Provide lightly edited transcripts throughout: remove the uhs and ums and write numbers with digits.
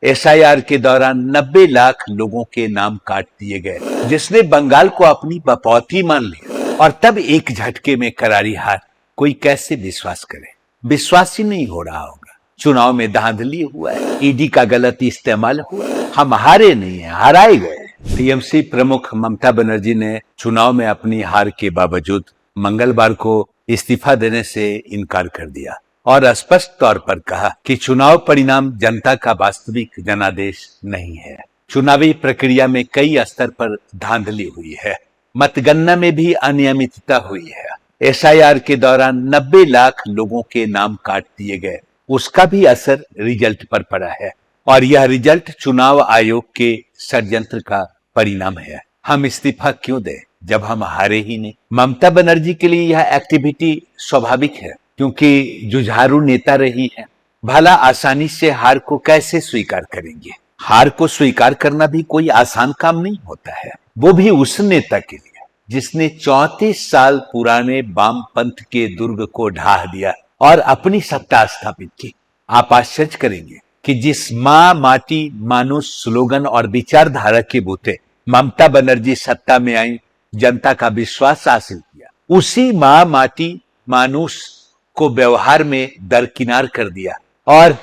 SIR के दौरान 90 लाख लोगों के नाम काट दिए गए, जिसने बंगाल को अपनी बपौती मान लिया और तब एक झटके में करारी हार। कोई कैसे विश्वास करे? विश्वास ही नहीं हो रहा होगा। चुनाव में धांधली हुआ है, ईडी का गलत इस्तेमाल हुआ, हम हारे नहीं है, हराए गए। टीएमसी प्रमुख ममता बनर्जी ने चुनाव में अपनी हार के बावजूद मंगलवार को इस्तीफा देने से इनकार कर दिया और स्पष्ट तौर पर कहा कि चुनाव परिणाम जनता का वास्तविक जनादेश नहीं है। चुनावी प्रक्रिया में कई स्तर पर धांधली हुई है, मतगणना में भी अनियमितता हुई है। एसआईआर के दौरान 90 लाख लोगों के नाम काट दिए गए, उसका भी असर रिजल्ट पर पड़ा है और यह रिजल्ट चुनाव आयोग के षड्यंत्र का परिणाम है। हम इस्तीफा क्यों दें जब हम हारे ही नहीं? ममता बनर्जी के लिए यह एक्टिविटी स्वाभाविक है क्योंकि जुझारू नेता रही है। भला आसानी से हार को कैसे स्वीकार करेंगे? हार को स्वीकार करना भी कोई आसान काम नहीं होता है, वो भी उस नेता के लिए जिसने 34 साल पुराने वामपंथ के दुर्ग को ढा दिया और अपनी सत्ता स्थापित की। आप आश्चर्य करेंगे कि जिस मां माटी मानुष स्लोगन और विचारधारा के बूते ममता बनर्जी सत्ता में आई, जनता का विश्वास हासिल किया, उसी मां माटी मानुष को व्यवहार में दरकिनार कर दिया और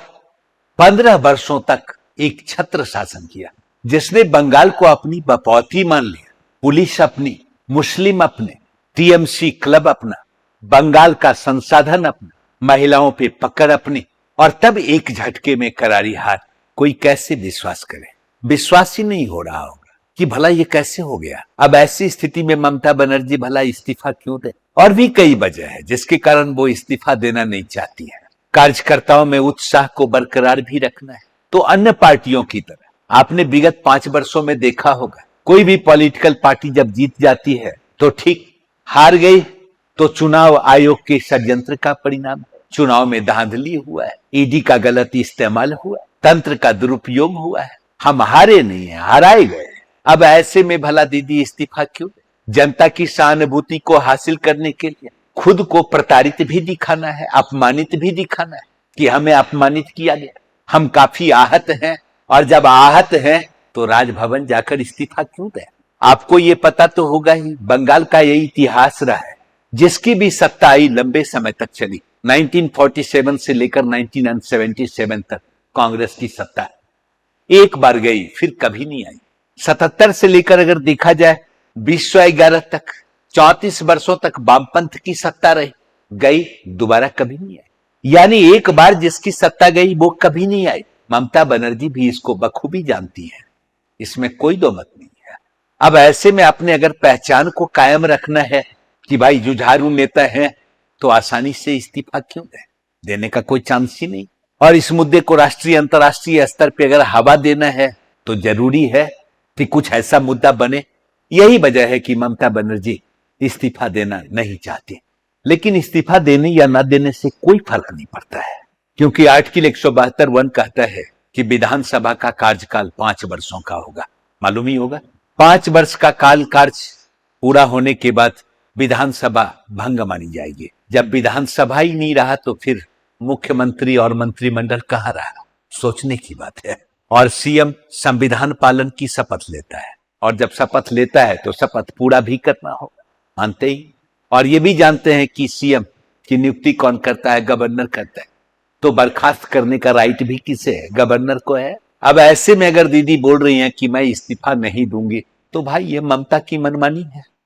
15 वर्षों तक एक छत्र शासन किया, जिसने बंगाल को अपनी बपौती मान लिया। पुलिस अपनी, मुस्लिम अपने, टीएमसी क्लब अपना, बंगाल का संसाधन अपना, महिलाओं पे पकड़ अपनी और तब एक झटके में करारी हार। कोई कैसे विश्वास करे? विश्वास ही नहीं हो रहा होगा कि भला ये कैसे हो गया। अब ऐसी स्थिति में ममता बनर्जी भला इस्तीफा क्यों दे? और भी कई वजह है जिसके कारण वो इस्तीफा देना नहीं चाहती है। कार्यकर्ताओं में उत्साह को बरकरार भी रखना है, तो अन्य पार्टियों की तरह आपने विगत 5 वर्षों में देखा होगा, कोई भी पॉलिटिकल पार्टी जब जीत जाती है तो ठीक, हार गई तो चुनाव आयोग के षड्यंत्र का परिणाम। चुनाव में धांधली हुआ है, ईडी का गलत इस्तेमाल हुआ, तंत्र का दुरुपयोग हुआ है, हम हारे नहीं है, हराए गए। अब ऐसे में भला दीदी इस्तीफा क्यों? जनता की सहानुभूति को हासिल करने के लिए खुद को प्रताड़ित भी दिखाना है, अपमानित भी दिखाना है कि हमें अपमानित किया गया, हम काफी आहत हैं। और जब आहत हैं तो राजभवन जाकर इस्तीफा क्यों दें? आपको ये पता तो होगा ही, बंगाल का यही इतिहास रहा है, जिसकी भी सत्ता आई लंबे समय तक चली। 1947 से लेकर 1977 तक कांग्रेस की सत्ता एक बार गई, फिर कभी नहीं आई। 77 से लेकर अगर देखा जाए 2011 तक 34 वर्षों तक वामपंथ की सत्ता रही, गई, दोबारा कभी नहीं आई। यानी एक बार जिसकी सत्ता गई वो कभी नहीं आई। ममता बनर्जी भी इसको बखूबी जानती है, इसमें कोई दो मत नहीं है। अब ऐसे में अपने अगर पहचान को कायम रखना है कि भाई जुझारू नेता है, तो आसानी से इस्तीफा क्यों दें? देने का कोई चांस ही नहीं। और इस मुद्दे को राष्ट्रीय अंतर्राष्ट्रीय स्तर पर अगर हवा देना है तो जरूरी है कि कुछ ऐसा मुद्दा बने। यही वजह है कि ममता बनर्जी इस्तीफा देना नहीं चाहती। लेकिन इस्तीफा देने या न देने से कोई फर्क नहीं पड़ता है, क्योंकि आर्टिकल 172(1) कहता है कि विधानसभा का कार्यकाल 5 वर्षों का होगा। मालूम ही होगा, 5 वर्ष का काल कार्य पूरा होने के बाद विधानसभा भंग मानी जाएगी। जब विधानसभा ही नहीं रहा तो फिर मुख्यमंत्री और मंत्रिमंडल कहां रहा? सोचने की बात है। और सीएम संविधान पालन की शपथ लेता है, और जब शपथ लेता है तो शपथ पूरा भी करना होगा, मानते ही। और ये भी जानते हैं कि सीएम की नियुक्ति कौन करता है? गवर्नर करता है। तो बर्खास्त करने का राइट भी किसे है? गवर्नर को है। अब ऐसे में अगर दीदी बोल रही हैं कि मैं इस्तीफा नहीं दूंगी, तो भाई ये ममता की मनमानी है।